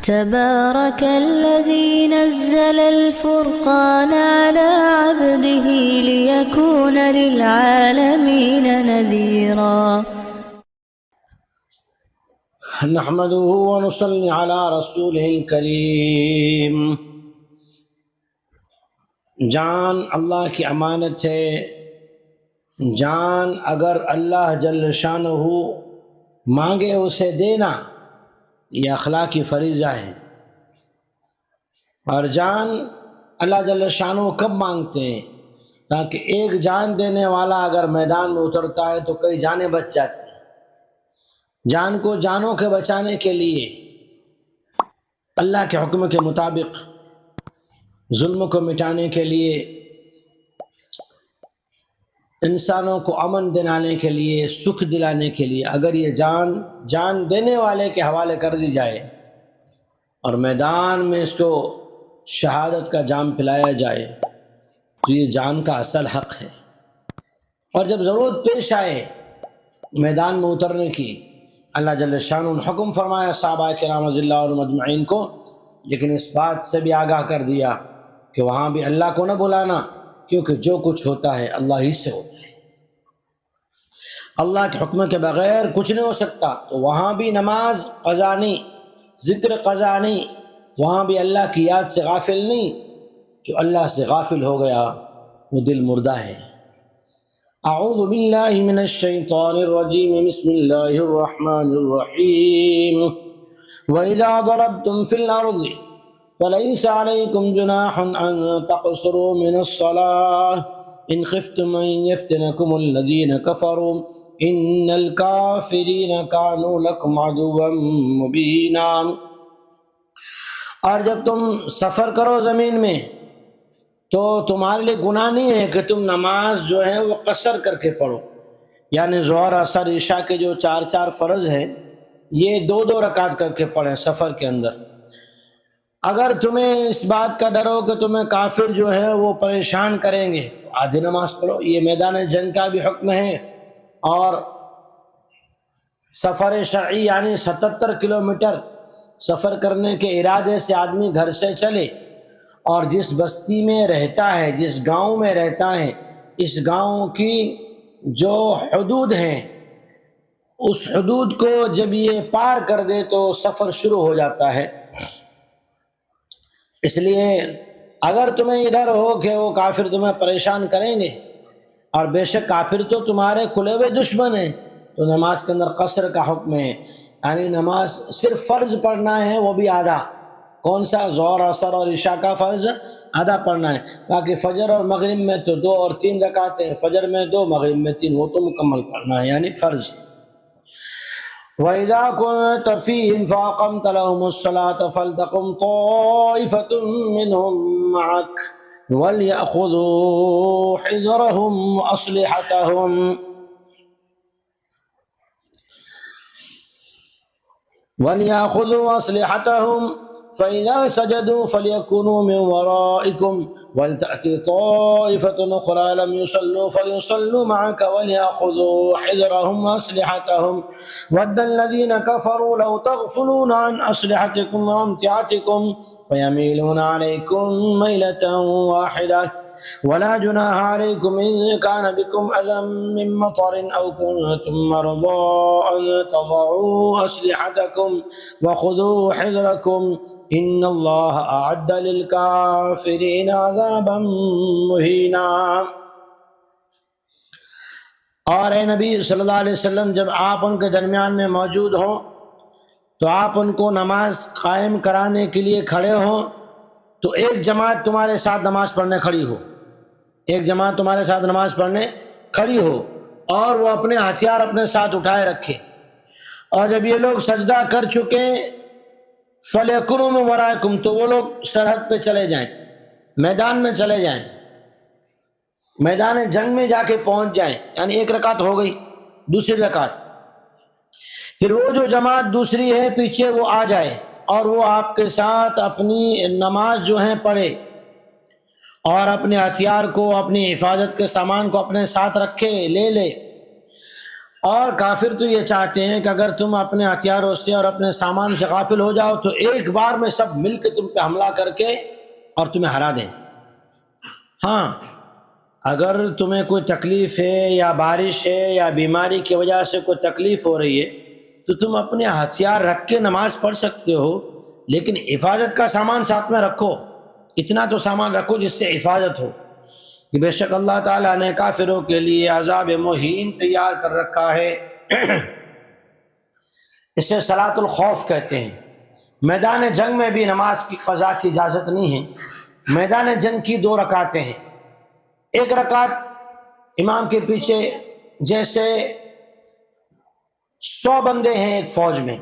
تبارك الذي نزل الفرقان على عبده ليكون للعالمين نذيرا. نحمده ونصلي على رسوله الکریم۔ جان اللہ کی امانت ہے۔ جان اگر اللہ جل شانہ مانگے اسے دینا یہ اخلاقی فریضہ ہے، اور جان اللہ جل شانہ کب مانگتے ہیں؟ تاکہ ایک جان دینے والا اگر میدان میں اترتا ہے تو کئی جانیں بچ جاتی ہیں۔ جان کو جانوں کے بچانے کے لیے اللہ کے حکم کے مطابق ظلم کو مٹانے کے لیے، انسانوں کو امن دلانے کے لیے، سکھ دلانے کے لیے اگر یہ جان دینے والے کے حوالے کر دی جائے اور میدان میں اس کو شہادت کا جام پلایا جائے تو یہ جان کا اصل حق ہے۔ اور جب ضرورت پیش آئے میدان میں اترنے کی، اللہ جل شانہ نے حکم فرمایا صحابہ کرام رضی اللہ عنہم اجمعین کو، لیکن اس بات سے بھی آگاہ کر دیا کہ وہاں بھی اللہ کو نہ بلانا، کیونکہ جو کچھ ہوتا ہے اللہ ہی سے ہوتا ہے، اللہ کے حکم کے بغیر کچھ نہیں ہو سکتا۔ تو وہاں بھی نماز قضا نہیں، ذکر قضا نہیں، وہاں بھی اللہ کی یاد سے غافل نہیں۔ جو اللہ سے غافل ہو گیا وہ دل مردہ ہے۔ اعوذ باللہ من الشیطان الرجیم، بسم اللہ الرحمن الرحیم۔ وَإِذَا ضَرَبْتُمْ فِي الْأَرْضِ فَلَيْسَ عَلَيْكُمْ جُنَاحٌ أَن تَقْصُرُوا مِنَ الصَّلَاةِ إِنْ خِفْتُمْ أَن يَفْتِنَكُمُ الَّذِينَ كَفَرُوا إِنَّ الْكَافِرِينَ كَانُوا لَكُمْ عَدُوًّا مُبِينًا۔ اور جب تم سفر کرو زمین میں تو تمہارے لیے گناہ نہیں ہے کہ تم نماز جو ہے وہ قصر کر کے پڑھو، یعنی ظہر عصر عشاء کے جو 4 فرض ہیں یہ 2 رکعت کر کے پڑھیں سفر کے اندر۔ اگر تمہیں اس بات کا ڈر ہو کہ تمہیں کافر جو ہے وہ پریشان کریں گے تو آدھی نماز پڑھو۔ یہ میدان جنگ کا بھی حکم ہے، اور سفر شرعی یعنی 77 کلومیٹر سفر کرنے کے ارادے سے آدمی گھر سے چلے اور جس بستی میں رہتا ہے، جس گاؤں میں رہتا ہے، اس گاؤں کی جو حدود ہیں اس حدود کو جب یہ پار کر دے تو سفر شروع ہو جاتا ہے۔ اس لیے اگر تمہیں ادھر ہو کہ وہ کافر تمہیں پریشان کریں گے، اور بے شک کافر تو تمہارے کھلے ہوئے دشمن ہیں، تو نماز کے اندر قصر کا حکم ہے، یعنی نماز صرف فرض پڑھنا ہے، وہ بھی آدھا۔ کون سا؟ ظہر عصر اور عشاء کا فرض آدھا پڑھنا ہے، باقی فجر اور مغرب میں تو 2 اور 3 رکعتیں، فجر میں 2 مغرب میں 3، وہ تو مکمل پڑھنا ہے یعنی فرض۔ وَإِذَا كُنْتَ فِيهِمْ فَأَقَمْتَ لَهُمُ الصَّلَاةَ فَلْتَقُمْ طَائِفَةٌ مِّنْهُمْ مَعَكَ وَلْيَأْخُذُوا حِذْرَهُمْ وَأَسْلِحَتَهُمْ فَإِذَا سَجَدُوا فَلْيَكُونُوا مِنْ وَرَائِكُمْ وَلْتَأْتِ طَائِفَةٌ أُخْرَىٰ لَمْ يُصَلُّوا فَلْيُصَلُّوا مَعَكَ وَلْيَأْخُذُوا حِذْرَهُمْ وَأَسْلِحَتَهُمْ وَدَّ الَّذِينَ كَفَرُوا لَوْ تَغْفُلُونَ عَنْ أَسْلِحَتِكُمْ وَأَمْتِعَتِكُمْ فَيَمِيلُونَ عَلَيْكُمْ مَيْلَةً وَاحِدَةً ولا جناح عليكم إن كان بكم أذى من مطر أو كنتم مرضى أن تضعوا أسلحتكم وخذوا حذركم إن الله أعد للكافرين عذابا مهينا۔ اور اے نبی صلی اللہ علیہ وسلم، جب آپ ان کے درمیان میں موجود ہوں تو آپ ان کو نماز قائم کرانے کے لیے کھڑے ہوں تو ایک جماعت تمہارے ساتھ نماز پڑھنے کھڑی ہو، ایک جماعت تمہارے ساتھ نماز پڑھنے کھڑی ہو، اور وہ اپنے ہتھیار اپنے ساتھ اٹھائے رکھے، اور جب یہ لوگ سجدہ کر چکے فَلْيَكُونُوا مِنْ وَرَائِكُمْ، تو وہ لوگ سرحد پہ چلے جائیں، میدان میں چلے جائیں، میدان جنگ میں جا کے پہنچ جائیں، یعنی ایک رکعت ہو گئی، دوسری رکعت، پھر وہ جو جماعت دوسری ہے پیچھے وہ آ جائے اور وہ آپ کے ساتھ اپنی نماز جو ہے پڑھے، اور اپنے ہتھیار کو، اپنی حفاظت کے سامان کو اپنے ساتھ رکھے، لے لے، اور کافر تو یہ چاہتے ہیں کہ اگر تم اپنے ہتھیاروں سے اور اپنے سامان سے غافل ہو جاؤ تو ایک بار میں سب مل کے تم پہ حملہ کر کے اور تمہیں ہرا دیں۔ ہاں، اگر تمہیں کوئی تکلیف ہے یا بارش ہے یا بیماری کی وجہ سے کوئی تکلیف ہو رہی ہے تو تم اپنے ہتھیار رکھ کے نماز پڑھ سکتے ہو، لیکن حفاظت کا سامان ساتھ میں رکھو، اتنا تو سامان رکھو جس سے حفاظت ہو، کہ بے شک اللہ تعالیٰ نے کافروں کے لیے عذاب مہین تیار کر رکھا ہے۔ اسے صلاۃ الخوف کہتے ہیں۔ میدان جنگ میں بھی نماز کی قضا کی اجازت نہیں ہے۔ میدان جنگ کی 2 رکعتیں ہیں۔ ایک رکعت امام کے پیچھے، جیسے 100 بندے ہیں ایک فوج میں،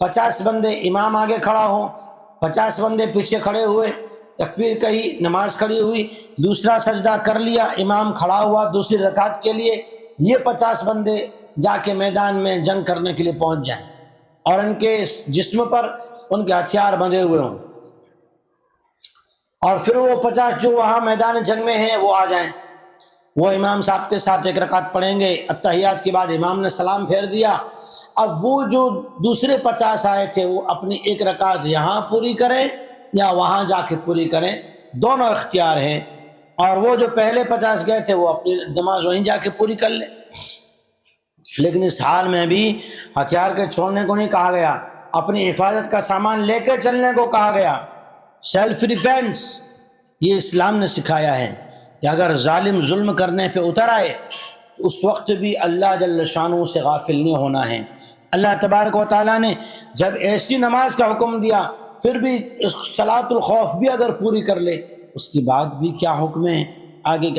50 بندے امام آگے کھڑا ہوں، 50 بندے پیچھے کھڑے ہوئے، تکبیر کہی، نماز کھڑی ہوئی، دوسرا سجدہ کر لیا، امام کھڑا ہوا دوسری رکعت کے لیے، یہ 50 بندے جا کے میدان میں جنگ کرنے کے لیے پہنچ جائیں اور ان کے جسم پر ان کے ہتھیار بندھے ہوئے ہوں، اور پھر وہ 50 جو وہاں میدان جنگ میں ہیں وہ آ جائیں، وہ امام صاحب کے ساتھ ایک رکعت پڑھیں گے، اتحیات کے بعد امام نے سلام پھیر دیا، اب وہ جو دوسرے 50 آئے تھے وہ اپنی ایک رکعت یہاں پوری کریں یا وہاں جا کے پوری کریں، دونوں اختیار ہیں، اور وہ جو پہلے 50 گئے تھے وہ اپنی نماز وہیں جا کے پوری کر لیں۔ لیکن اس حال میں بھی ہتھیار کے چھوڑنے کو نہیں کہا گیا، اپنی حفاظت کا سامان لے کے چلنے کو کہا گیا۔ سیلف ڈیفینس یہ اسلام نے سکھایا ہے کہ اگر ظالم ظلم کرنے پہ اتر آئے تو اس وقت بھی اللہ جل شانہ سے غافل نہیں ہونا ہے۔ اللہ تبارک و تعالیٰ نے جب ایسی نماز کا حکم دیا، پھر بھی اس صلاۃ الخوف بھی اگر پوری کر لے، اس کی بعد بھی کیا حکم ہے، آگے کیا